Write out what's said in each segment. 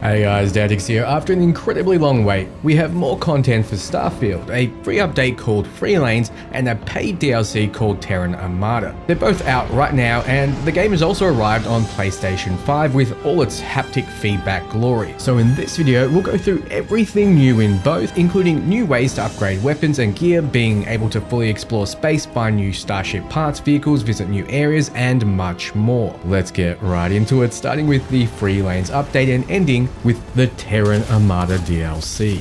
Hey guys, Dantics here. After an incredibly long wait, we have more content for Starfield, a free update called Freelanes, and a paid DLC called Terran Armada. They're both out right now, and the game has also arrived on PlayStation 5 with all its haptic feedback glory. So in this video, we'll go through everything new in both, including new ways to upgrade weapons and gear, being able to fully explore space, find new starship parts, vehicles, visit new areas, and much more. Let's get right into it, starting with the Freelanes update and ending with the Terran Armada DLC.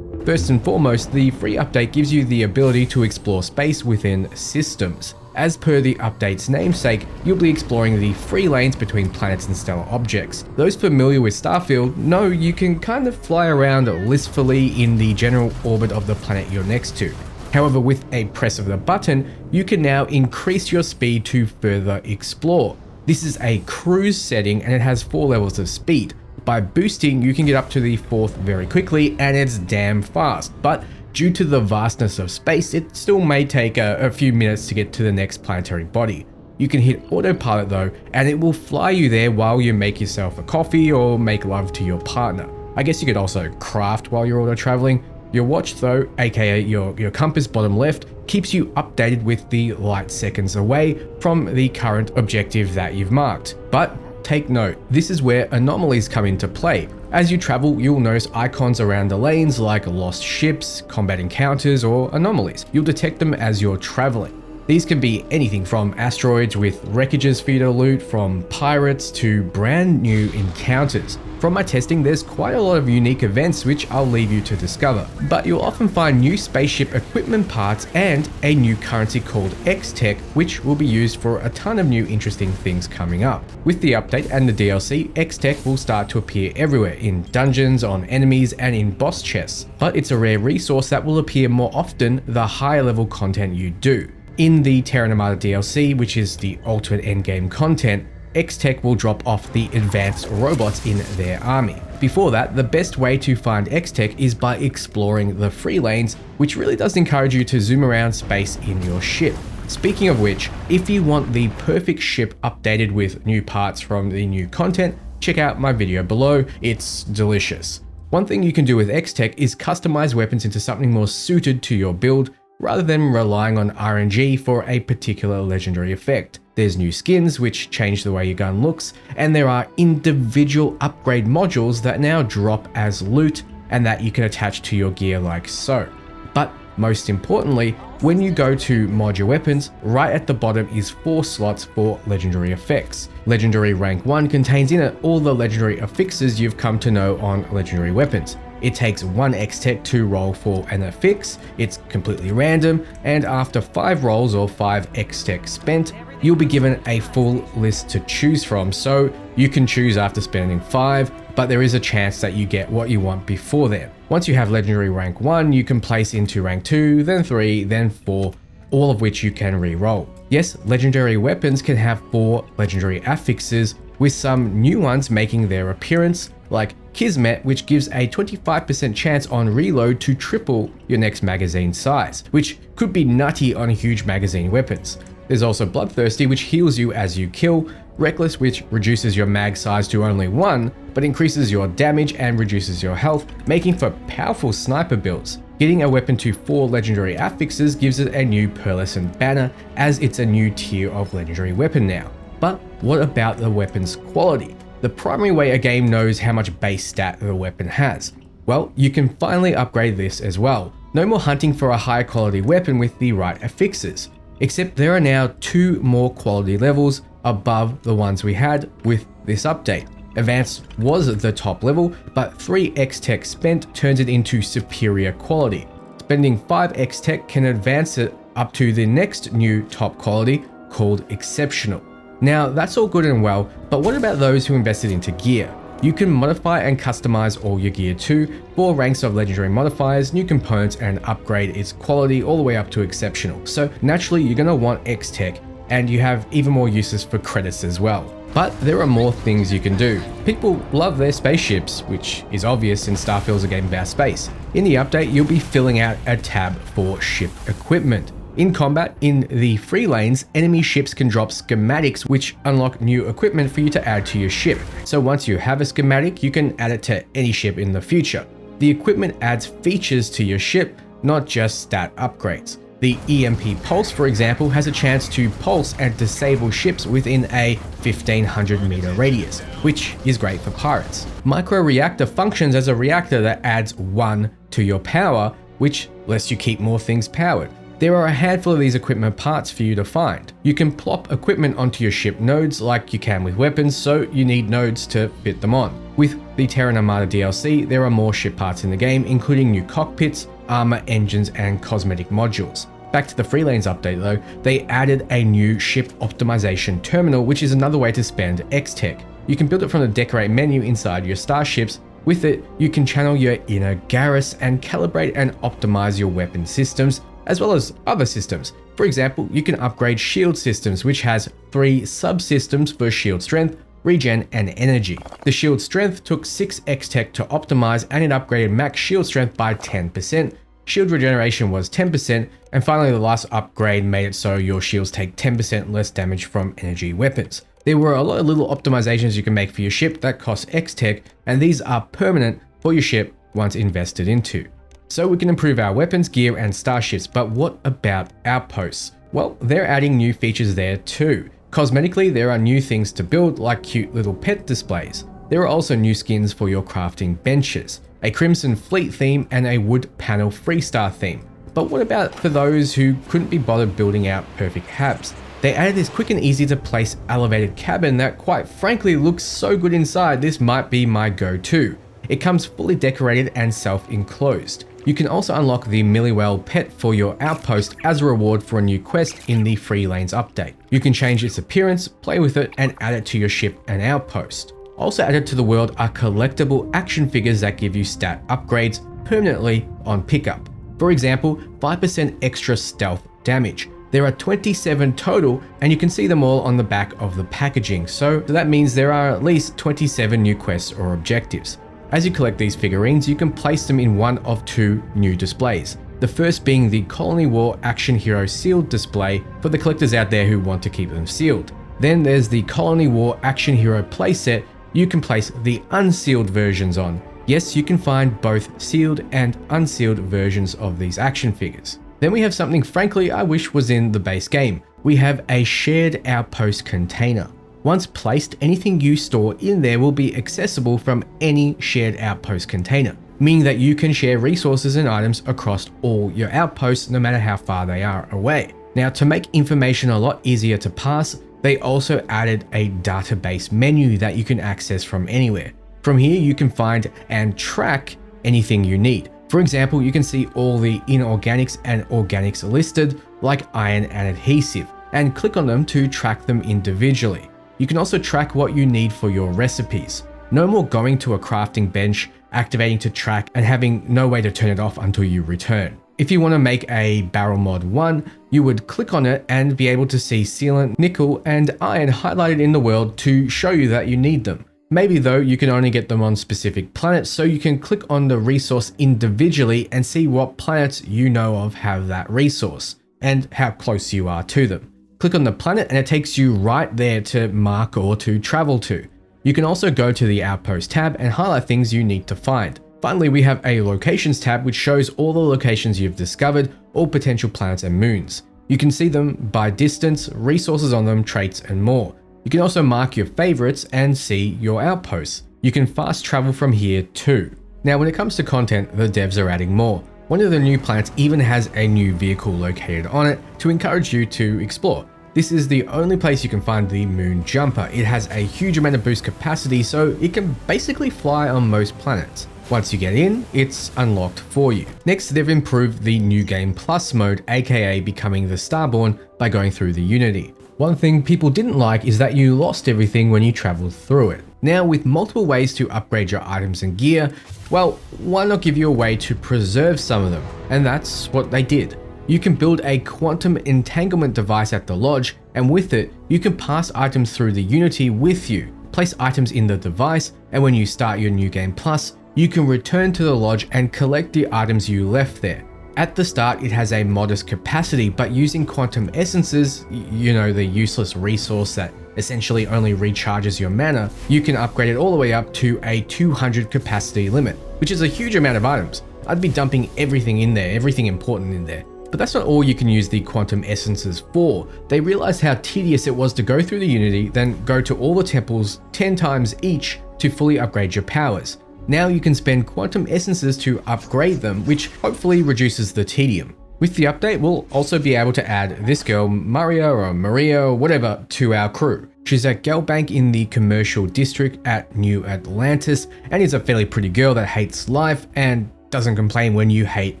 First and foremost, the free update gives you the ability to explore space within systems. As per the update's namesake, you'll be exploring the free lanes between planets and stellar objects. Those familiar with Starfield know you can kind of fly around blissfully in the general orbit of the planet you're next to. However, with a press of the button, you can now increase your speed to further explore. This is a cruise setting and it has 4 levels of speed. By boosting, you can get up to the 4th very quickly and it's damn fast, but due to the vastness of space, it still may take a few minutes to get to the next planetary body. You can hit autopilot though, and it will fly you there while you make yourself a coffee or make love to your partner. I guess you could also craft while you're auto traveling. Your watch though, aka your compass bottom left, keeps you updated with the light seconds away from the current objective that you've marked. But take note, this is where anomalies come into play. As you travel, you'll notice icons around the lanes like lost ships, combat encounters, or anomalies. You'll detect them as you're traveling. These can be anything from asteroids with wreckages for you to loot, from pirates to brand new encounters. From my testing, there's quite a lot of unique events which I'll leave you to discover, but you'll often find new spaceship equipment parts and a new currency called X-Tech, which will be used for a ton of new interesting things coming up. With the update and the DLC, X-Tech will start to appear everywhere, in dungeons, on enemies, and in boss chests, but it's a rare resource that will appear more often the higher level content you do. In the Terran Armada DLC, which is the ultimate endgame content, X-Tech will drop off the advanced robots in their army. Before that, the best way to find X-Tech is by exploring the free lanes, which really does encourage you to zoom around space in your ship. Speaking of which, if you want the perfect ship updated with new parts from the new content, check out my video below, it's delicious. One thing you can do with X-Tech is customize weapons into something more suited to your build, rather than relying on RNG for a particular legendary effect. There's new skins which change the way your gun looks, and there are individual upgrade modules that now drop as loot and that you can attach to your gear like so. But most importantly, when you go to mod your weapons, right at the bottom is 4 slots for legendary effects. Legendary rank 1 contains in it all the legendary affixes you've come to know on legendary weapons. It takes 1 X-Tech to roll for an affix, it's completely random, and after 5 rolls or 5 X-Tech spent, you'll be given a full list to choose from, so you can choose after spending 5, but there is a chance that you get what you want before then. Once you have legendary rank 1, you can place into rank 2, then 3, then 4, all of which you can re-roll. Yes, legendary weapons can have 4 legendary affixes, with some new ones making their appearance, like Kismet, which gives a 25% chance on reload to triple your next magazine size, which could be nutty on huge magazine weapons. There's also Bloodthirsty, which heals you as you kill, Reckless, which reduces your mag size to only 1, but increases your damage and reduces your health, making for powerful sniper builds. Getting a weapon to 4 legendary affixes gives it a new pearlescent banner, as it's a new tier of legendary weapon now. But what about the weapon's quality? The primary way a game knows how much base stat the weapon has. Well, you can finally upgrade this as well. No more hunting for a high quality weapon with the right affixes. Except there are now 2 more quality levels above the ones we had with this update. Advanced was the top level, but 3 X-Tech spent turns it into superior quality. Spending 5 X-Tech can advance it up to the next new top quality called Exceptional. Now that's all good and well, but what about those who invested into gear? You can modify and customize all your gear too, 4 ranks of legendary modifiers, new components, and upgrade its quality all the way up to exceptional. So naturally you're going to want X-Tech, and you have even more uses for credits as well. But there are more things you can do. People love their spaceships, which is obvious since Starfield's a game about space. In the update, you'll be filling out a tab for ship equipment. In combat, in the Freelanes, enemy ships can drop schematics which unlock new equipment for you to add to your ship. So once you have a schematic, you can add it to any ship in the future. The equipment adds features to your ship, not just stat upgrades. The EMP Pulse, for example, has a chance to pulse and disable ships within a 1500 meter radius, which is great for pirates. Micro Reactor functions as a reactor that adds 1 to your power, which lets you keep more things powered. There are a handful of these equipment parts for you to find. You can plop equipment onto your ship nodes like you can with weapons, so you need nodes to fit them on. With the Terran Armada DLC, there are more ship parts in the game, including new cockpits, armor, engines, and cosmetic modules. Back to the Freelanes update though, they added a new ship optimization terminal, which is another way to spend X-Tech. You can build it from the decorate menu inside your starships. With it, you can channel your inner Garrus and calibrate and optimize your weapon systems, as well as other systems. For example, you can upgrade shield systems, which has 3 subsystems for shield strength, regen, and energy. The shield strength took 6 X-Tech to optimize, and it upgraded max shield strength by 10%. Shield regeneration was 10%, and finally the last upgrade made it so your shields take 10% less damage from energy weapons. There were a lot of little optimizations you can make for your ship that cost X-Tech, and these are permanent for your ship once invested into. So we can improve our weapons, gear, and starships, but what about outposts? Well, they're adding new features there too. Cosmetically, there are new things to build, like cute little pet displays. There are also new skins for your crafting benches, a Crimson Fleet theme, and a wood panel freestar theme. But what about for those who couldn't be bothered building out perfect habs? They added this quick and easy to place elevated cabin that quite frankly looks so good inside, this might be my go-to. It comes fully decorated and self-enclosed. You can also unlock the Milliwell pet for your outpost as a reward for a new quest in the Freelanes update. You can change its appearance, play with it, and add it to your ship and outpost. Also added to the world are collectible action figures that give you stat upgrades permanently on pickup. For example, 5% extra stealth damage. There are 27 total, and you can see them all on the back of the packaging, so that means there are at least 27 new quests or objectives. As you collect these figurines, you can place them in one of 2 new displays. The first being the Colony War Action Hero sealed display for the collectors out there who want to keep them sealed. Then there's the Colony War Action Hero playset you can place the unsealed versions on. Yes, you can find both sealed and unsealed versions of these action figures. Then we have something frankly I wish was in the base game. We have a shared outpost container. Once placed, anything you store in there will be accessible from any shared outpost container, meaning that you can share resources and items across all your outposts no matter how far they are away. Now, to make information a lot easier to pass, they also added a database menu that you can access from anywhere. From here, you can find and track anything you need. For example, you can see all the inorganics and organics listed, like iron and adhesive, and click on them to track them individually. You can also track what you need for your recipes. No more going to a crafting bench, activating to track, and having no way to turn it off until you return. If you want to make a barrel mod 1, you would click on it and be able to see sealant, nickel, and iron highlighted in the world to show you that you need them. Maybe though, you can only get them on specific planets, so you can click on the resource individually and see what planets you know of have that resource, and how close you are to them. Click on the planet and it takes you right there to mark or to travel to. You can also go to the Outpost tab and highlight things you need to find. Finally, we have a Locations tab which shows all the locations you've discovered, all potential planets and moons. You can see them by distance, resources on them, traits, and more. You can also mark your favorites and see your outposts. You can fast travel from here too. Now, when it comes to content, the devs are adding more. One of the new planets even has a new vehicle located on it to encourage you to explore. This is the only place you can find the Moon Jumper. It has a huge amount of boost capacity, so it can basically fly on most planets. Once you get in, it's unlocked for you. Next, they've improved the New Game Plus mode, aka becoming the Starborn, by going through the Unity. One thing people didn't like is that you lost everything when you traveled through it. Now, with multiple ways to upgrade your items and gear, well, why not give you a way to preserve some of them? And that's what they did. You can build a quantum entanglement device at the lodge, and with it, you can pass items through the Unity with you, place items in the device, and when you start your New Game Plus, you can return to the lodge and collect the items you left there. At the start, it has a modest capacity, but using quantum essences, you know, the useless resource that essentially only recharges your mana, you can upgrade it all the way up to a 200 capacity limit, which is a huge amount of items. I'd be dumping everything in there, everything important in there. But that's not all you can use the quantum essences for. They realized how tedious it was to go through the Unity, then go to all the temples 10 times each to fully upgrade your powers. Now you can spend quantum essences to upgrade them, which hopefully reduces the tedium. With the update, we'll also be able to add this girl, Maria or Maria or whatever, to our crew. She's a gal bank in the commercial district at New Atlantis and is a fairly pretty girl that hates life and doesn't complain when you hate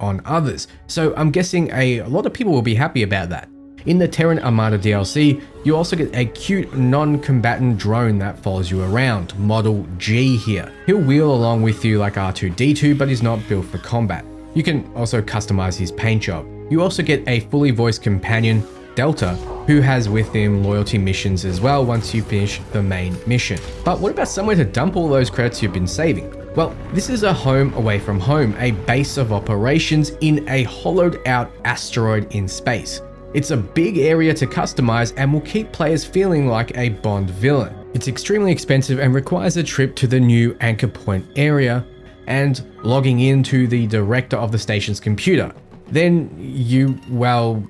on others. So I'm guessing a lot of people will be happy about that. In the Terran Armada DLC, you also get a cute non-combatant drone that follows you around, Model G here. He'll wheel along with you like R2-D2, but he's not built for combat. You can also customize his paint job. You also get a fully voiced companion, Delta, who has with him loyalty missions as well once you finish the main mission. But what about somewhere to dump all those credits you've been saving? Well, this is a home away from home, a base of operations in a hollowed out asteroid in space. It's a big area to customize and will keep players feeling like a Bond villain. It's extremely expensive and requires a trip to the new Anchor Point area and logging into the director of the station's computer. Then you, well,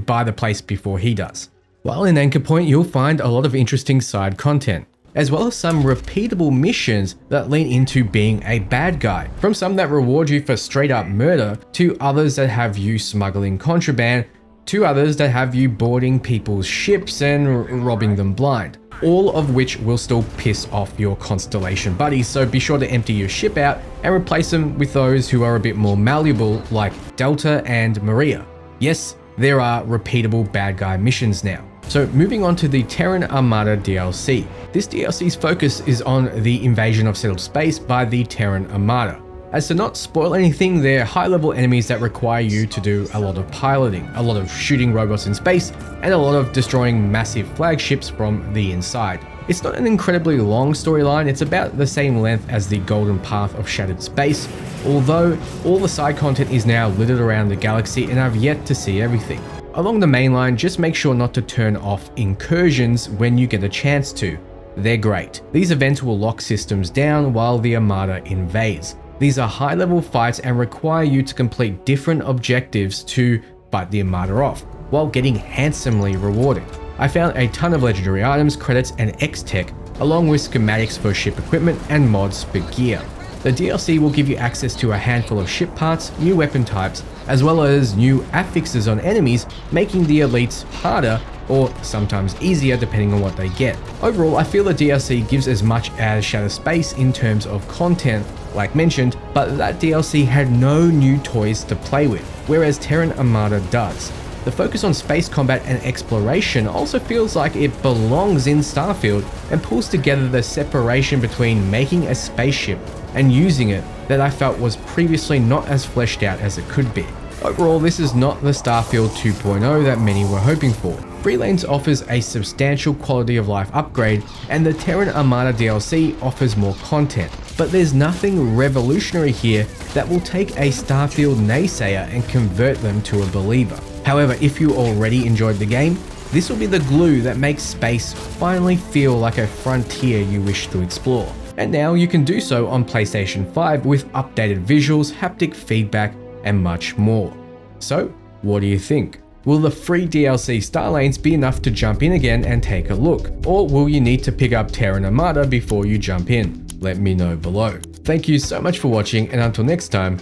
buy the place before he does. While in Anchor Point, you'll find a lot of interesting side content, as well as some repeatable missions that lean into being a bad guy, from some that reward you for straight up murder, to others that have you smuggling contraband, to others that have you boarding people's ships and robbing them blind. All of which will still piss off your Constellation buddies, so be sure to empty your ship out and replace them with those who are a bit more malleable like Delta and Maria. Yes, there are repeatable bad guy missions now. So moving on to the Terran Armada DLC. This DLC's focus is on the invasion of settled space by the Terran Armada. As to not spoil anything, they're high-level enemies that require you to do a lot of piloting, a lot of shooting robots in space, and a lot of destroying massive flagships from the inside. It's not an incredibly long storyline, it's about the same length as the Golden Path of Shattered Space, although all the side content is now littered around the galaxy and I've yet to see everything. Along the main line, just make sure not to turn off incursions when you get a chance to. They're great. These events will lock systems down while the Armada invades. These are high-level fights and require you to complete different objectives to fight the Armada off, while getting handsomely rewarded. I found a ton of legendary items, credits, and X-Tech, along with schematics for ship equipment and mods for gear. The DLC will give you access to a handful of ship parts, new weapon types, as well as new affixes on enemies, making the elites harder or sometimes easier depending on what they get. Overall, I feel the DLC gives as much as Shattered Space in terms of content, like mentioned, but that DLC had no new toys to play with, whereas Terran Armada does. The focus on space combat and exploration also feels like it belongs in Starfield and pulls together the separation between making a spaceship and using it that I felt was previously not as fleshed out as it could be. Overall, this is not the Starfield 2.0 that many were hoping for. Freelanes offers a substantial quality of life upgrade, and the Terran Armada DLC offers more content, but there's nothing revolutionary here that will take a Starfield naysayer and convert them to a believer. However, if you already enjoyed the game, this will be the glue that makes space finally feel like a frontier you wish to explore. And now you can do so on PlayStation 5 with updated visuals, haptic feedback, and much more. So, what do you think? Will the free DLC Starlanes be enough to jump in again and take a look? Or will you need to pick up Terran Armada before you jump in? Let me know below. Thank you so much for watching, and until next time,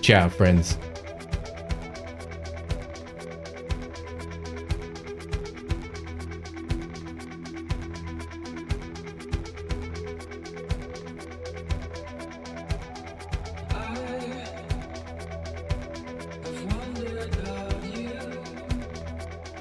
ciao friends.